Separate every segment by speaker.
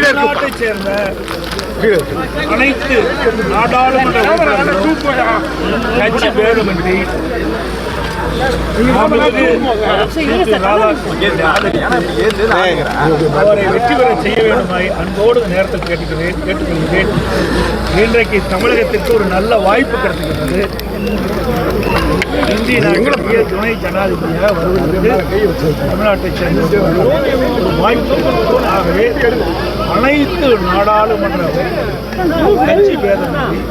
Speaker 1: தமிழ்நாட்டைச் சேர்ந்த அனைத்து நாடாளுமன்ற உறுப்பினர்களும் கட்சி பேதமின்றி அவரை வெற்றி பெற செய்ய வேண்டுமாய் அன்போடு நேரத்தில் கேட்டுக்கொள்கிறேன். இன்றைக்கு தமிழகத்திற்கு ஒரு நல்ல வாய்ப்பு கிடைத்திருக்கிறது. இந்திய நாட்டிலேயே துணை ஜனாதிபதியாக வருவதற்கு தமிழ்நாட்டைச் சேர்ந்த ஒரு வாய்ப்பு. ஆகவே அனைத்து நாடாளுமன்ற கட்சி பேதமின்றி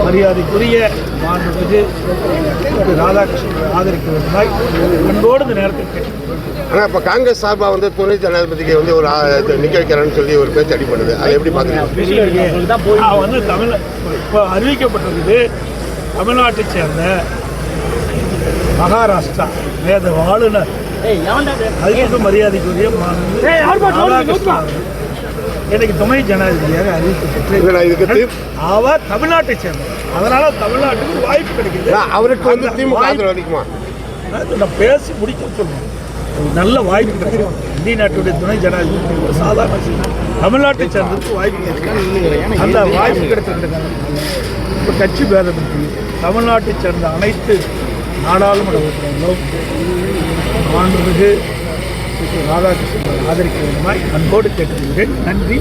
Speaker 1: மரியாதைக்குரிய மாண்புமிகு ராதாகிருஷ்ணன் ஆதரிக்க வேண்டுமாய் அன்போடு இந்த நேரத்தில் கேட்டுக்கொள்கிறேன்.
Speaker 2: ஆனால் இப்போ காங்கிரஸ் சார்பாக வந்து துணை ஜனாதிபதிக்கு வந்து ஒரு நிற்க வைக்கிறேன்னு சொல்லி ஒரு பேச்சு அடிப்படுது. அதை எப்படி பார்க்குறீங்க?
Speaker 1: வந்து இப்போ அறிவிக்கப்பட்டிருக்குது. தமிழ்நாட்டைச் சேர்ந்த மகாராஷ்டிரா வேத ஆளுநர் அதுக்கு மரியாதைக்குரிய ராதாகிருஷ்ணன் எனக்கு துணை ஜனாதிபதியாக அறிவிக்கப்பட்டு அவர் தமிழ்நாட்டை சேர்ந்தவர். அதனால தமிழ்நாட்டுக்கு வாய்ப்பு கிடைக்குது.
Speaker 2: அவருக்கு வந்து திமுக அளிக்குமா?
Speaker 1: நான் பேசி முடிக்க சொல்லுவேன். ஒரு நல்ல வாய்ப்பு கிடைக்கும். இந்திய நாட்டுடைய துணை ஜனாதிபதி ஒரு சாதாரண தமிழ்நாட்டை சேர்ந்ததுக்கு வாய்ப்பு கிடைக்கும். அந்த வாய்ப்பு கிடைத்திருக்கிறாங்க. இப்போ கட்சி பேதமின்றி தமிழ்நாட்டை சேர்ந்த அனைத்து நாடாளுமன்ற உறுப்பினர்களும் மாண்புமிகு ராதாகிருஷ்ணன் ஆதரிக்க வேண்டுமாய் அன்போடு கேட்டுக்கொள்கிறேன். நன்றி.